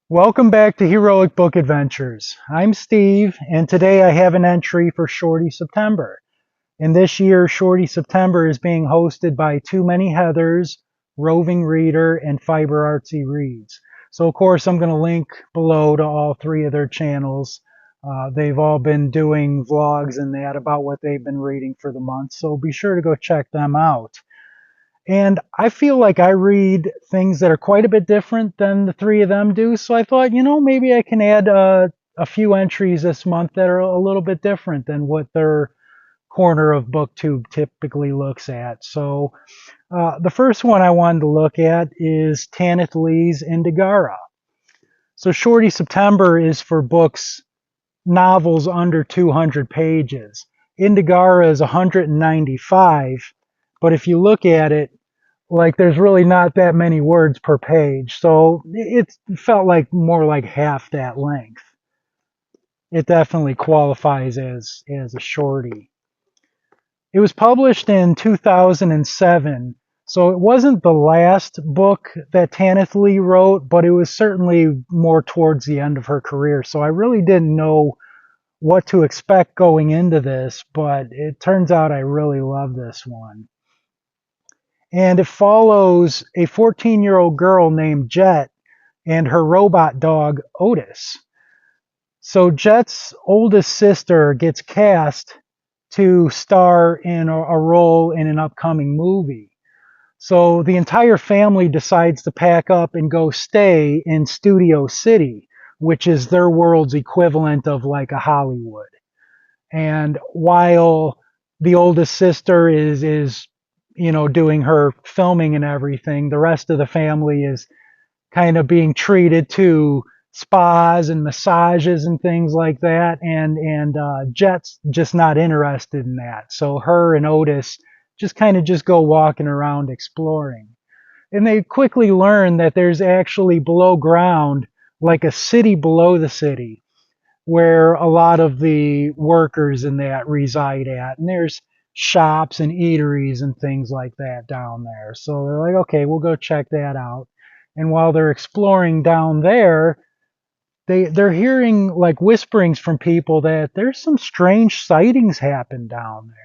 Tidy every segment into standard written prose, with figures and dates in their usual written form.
Welcome back to Heroic Book Adventures. I'm Steve, and today I have an entry for Shorty September. And this year, Shorty September is being hosted by Too Many Heathers, Roving Reader, and Fiber Artsy Reads. So, of course, I'm going to link below to all three of their channels. They've all been doing vlogs and that about what they've been reading for the month, so be sure to go check them out. And I feel like I read things that are quite a bit different than the three of them do. So I thought, maybe I can add a few entries this month that are a little bit different than what their corner of BookTube typically looks at. So the first one I wanted to look at is Tanith Lee's Indigara. So Shorty September is for books, novels under 200 pages. Indigara is 195, but if you look at it, like there's really not that many words per page, so it felt like more like half that length. It definitely qualifies as a shorty. It was published in 2007, so it wasn't the last book that Tanith Lee wrote, but it was certainly more towards the end of her career. So I really didn't know what to expect going into this, but it turns out I really love this one. And it follows a 14-year-old girl named Jet and her robot dog Otis. So Jet's oldest sister gets cast to star in a role in an upcoming movie. So the entire family decides to pack up and go stay in Studio City, which is their world's equivalent of like a Hollywood. And while the oldest sister is doing her filming and everything, the rest of the family is kind of being treated to spas and massages and things like that. And Jet's just not interested in that. So her and Otis just kind of just go walking around exploring. And they quickly learn that there's actually below ground, like a city below the city, where a lot of the workers in that reside at. And there's shops and eateries and things like that down there. So they're like, okay, we'll go check that out. And while they're exploring down there, they're hearing like whisperings from people that there's some strange sightings happen down there.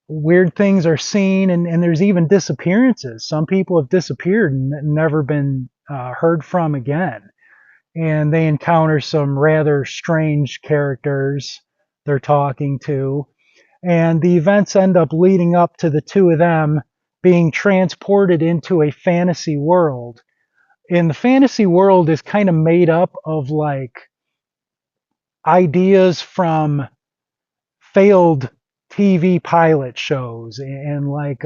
Weird things are seen, and there's even disappearances. Some people have disappeared and never been heard from again. And they encounter some rather strange characters they're talking to. And the events end up leading up to the two of them being transported into a fantasy world. And the fantasy world is kind of made up of like ideas from failed TV pilot shows and like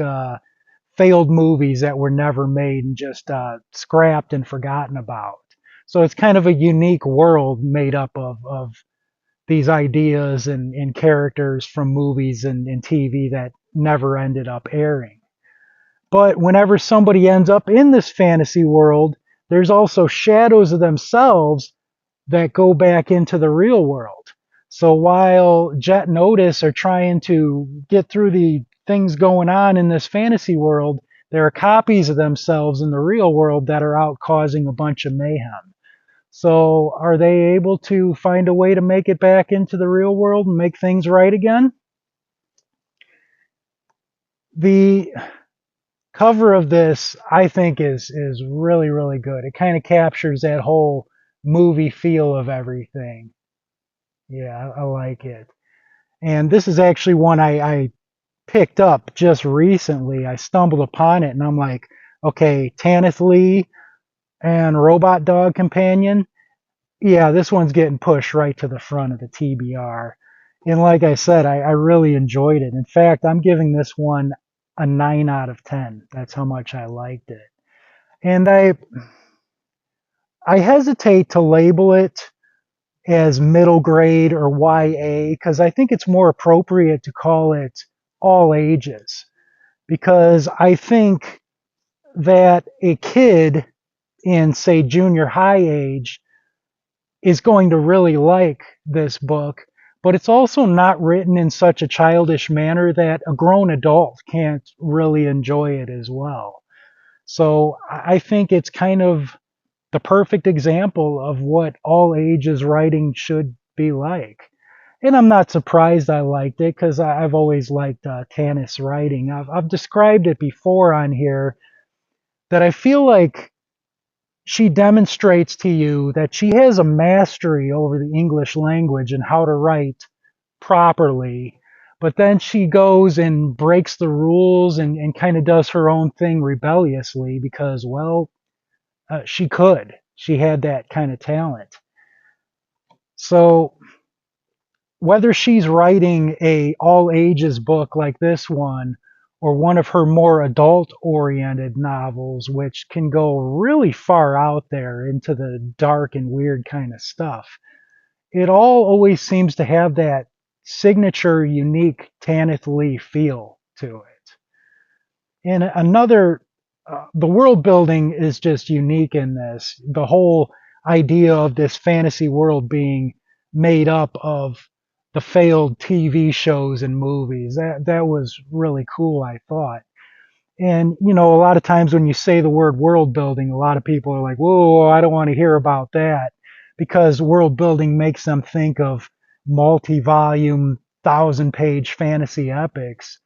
failed movies that were never made and just scrapped and forgotten about. So it's kind of a unique world made up of these ideas and characters from movies and TV that never ended up airing. But whenever somebody ends up in this fantasy world, there's also shadows of themselves that go back into the real world. So while Jet and Otis are trying to get through the things going on in this fantasy world, there are copies of themselves in the real world that are out causing a bunch of mayhem. So are they able to find a way to make it back into the real world and make things right again? The cover of this, I think, is really, really good. It kind of captures that whole movie feel of everything. Yeah, I like it. And this is actually one I picked up just recently. I stumbled upon it and I'm like, okay, Tanith Lee and Robot Dog Companion. Yeah, this one's getting pushed right to the front of the TBR. And like I said, I really enjoyed it. In fact, I'm giving this one a 9 out of 10. That's how much I liked it. And I hesitate to label it as middle grade or YA because I think it's more appropriate to call it all ages. Because I think that a kid in, say, junior high age is going to really like this book, but it's also not written in such a childish manner that a grown adult can't really enjoy it as well. So I think it's kind of the perfect example of what all ages writing should be like. And I'm not surprised I liked it because I've always liked Tanith's writing. I've described it before on here that I feel like she demonstrates to you that she has a mastery over the English language and how to write properly. But then she goes and breaks the rules and kind of does her own thing rebelliously because, well, she could. She had that kind of talent. So whether she's writing a all ages book like this one or one of her more adult oriented novels, which can go really far out there into the dark and weird kind of stuff, it all always seems to have that signature unique Tanith Lee feel to it. And another, the world building is just unique in this. The whole idea of this fantasy world being made up of the failed TV shows and movies. That was really cool, I thought. And you know, a lot of times when you say the word world building, a lot of people are like, "Whoa, I don't want to hear about that," because world building makes them think of multi-volume, thousand-page fantasy epics.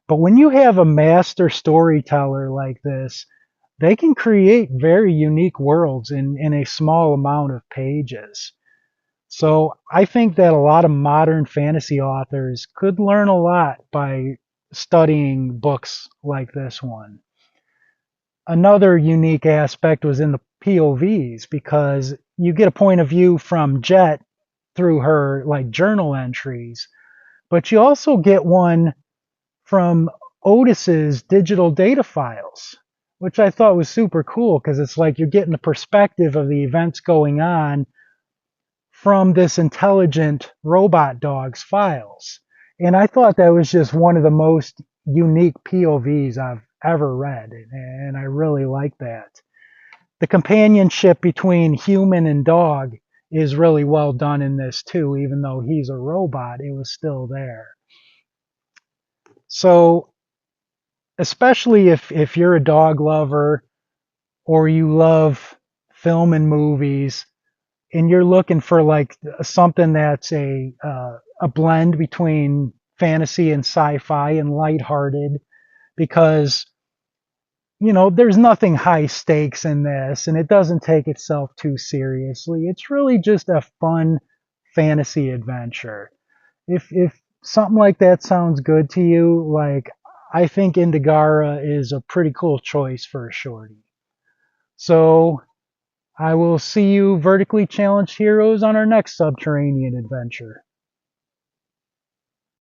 But when you have a master storyteller like this, they can create very unique worlds in a small amount of pages. So I think that a lot of modern fantasy authors could learn a lot by studying books like this one. Another unique aspect was in the POVs because you get a point of view from Jet through her like journal entries, but you also get one from Otis's digital data files, which I thought was super cool because it's like you're getting the perspective of the events going on from this intelligent robot dog's files. And I thought that was just one of the most unique POVs I've ever read. And I really like that. The companionship between human and dog is really well done in this too, even though he's a robot, it was still there. So especially if you're a dog lover or you love film and movies and you're looking for like something that's a blend between fantasy and sci-fi and lighthearted because you know there's nothing high stakes in this and it doesn't take itself too seriously. It's really just a fun fantasy adventure. If something like that sounds good to you, like I think Indigara is a pretty cool choice for a shorty. So I will see you vertically challenged heroes on our next subterranean adventure.